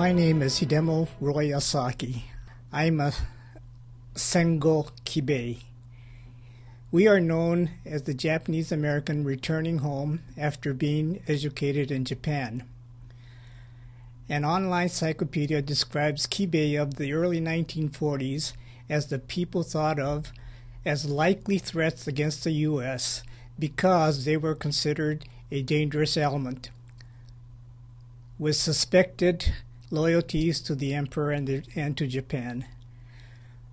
My name is Hidemo Roy Asaki. I'm a Sengo Kibei. We are known as the Japanese American returning home after being educated in Japan. An online encyclopedia describes Kibei of the early 1940s as the people thought of as likely threats against the U.S. because they were considered a dangerous element, with suspected loyalties to the emperor and to Japan.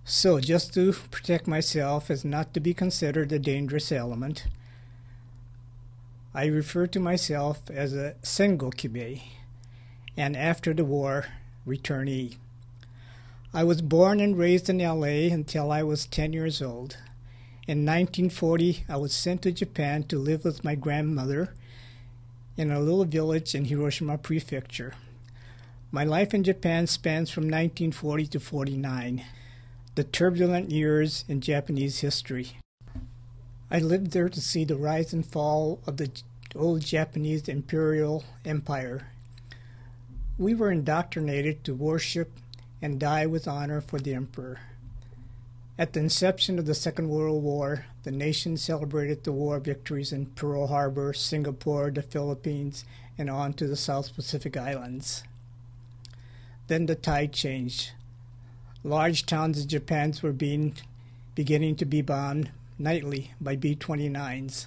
So, just to protect myself as not to be considered a dangerous element, I refer to myself as a Sengo Kibei, and after the war, returnee. I was born and raised in LA until I was 10 years old. In 1940, I was sent to Japan to live with my grandmother in a little village in Hiroshima Prefecture. My life in Japan spans from 1940 to 49, the turbulent years in Japanese history. I lived there to see the rise and fall of the old Japanese imperial empire. We were indoctrinated to worship and die with honor for the emperor. At the inception of the Second World War, the nation celebrated the war victories in Pearl Harbor, Singapore, the Philippines, and on to the South Pacific Islands. Then the tide changed. Large towns in Japan were beginning to be bombed nightly by B-29s.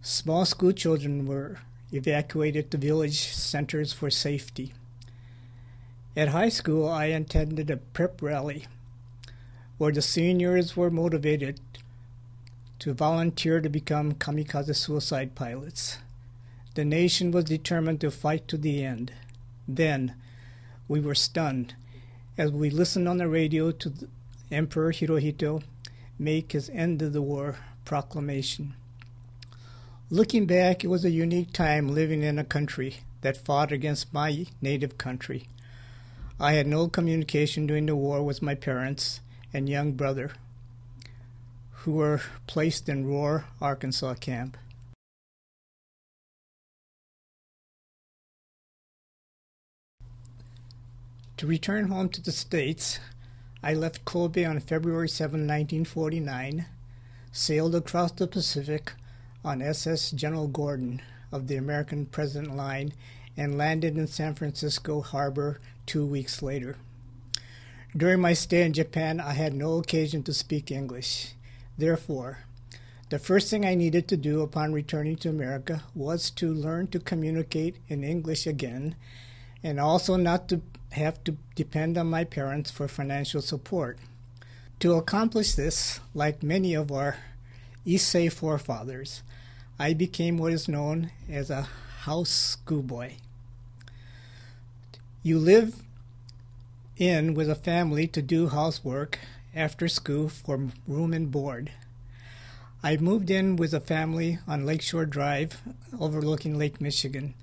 Small school children were evacuated to village centers for safety. At high school, I attended a prep rally where the seniors were motivated to volunteer to become kamikaze suicide pilots. The nation was determined to fight to the end. Then, we were stunned as we listened on the radio to the Emperor Hirohito make his end of the war proclamation. Looking back, it was a unique time living in a country that fought against my native country. I had no communication during the war with my parents and young brother, who were placed in Roar, Arkansas camp. To return home to the States, I left Kobe on February 7, 1949, sailed across the Pacific on SS General Gordon of the American President Line, and landed in San Francisco Harbor 2 weeks later. During my stay in Japan, I had no occasion to speak English. Therefore, the first thing I needed to do upon returning to America was to learn to communicate in English again, and also not to have to depend on my parents for financial support. To accomplish this, like many of our Issei forefathers, I became what is known as a house schoolboy. You live in with a family to do housework after school for room and board. I moved in with a family on Lakeshore Drive overlooking Lake Michigan.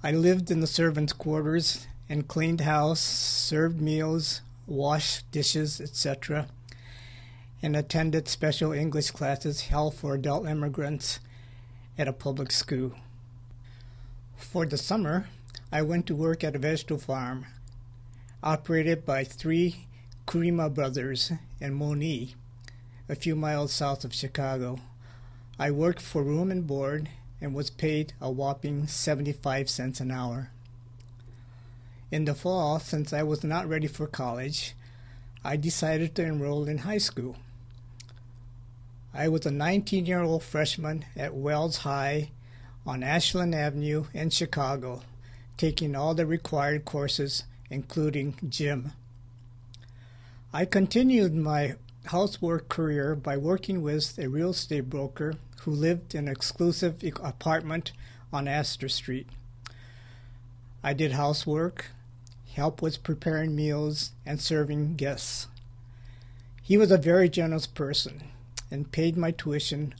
I lived in the servants' quarters and cleaned house, served meals, washed dishes, etc., and attended special English classes held for adult immigrants at a public school. For the summer, I went to work at a vegetable farm operated by 3 Kurima brothers in Moni, a few miles south of Chicago. I worked for room and board and was paid a whopping 75 cents an hour. In the fall, since I was not ready for college, I decided to enroll in high school. I was a 19-year-old freshman at Wells High on Ashland Avenue in Chicago, taking all the required courses, including gym. I continued my housework career by working with a real estate broker who lived in an exclusive apartment on Astor Street. I did housework, helped with preparing meals, and serving guests. He was a very generous person and paid my tuition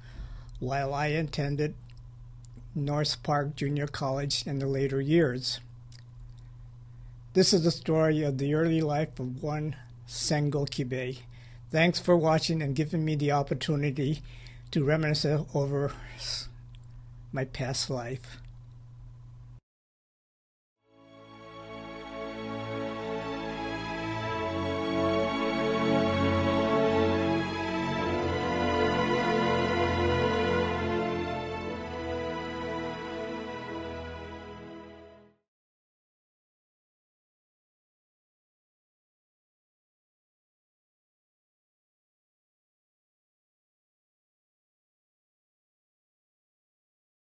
while I attended North Park Junior College in the later years. This is the story of the early life of one Sengo Kibei. Thanks for watching and giving me the opportunity to reminisce over my past life.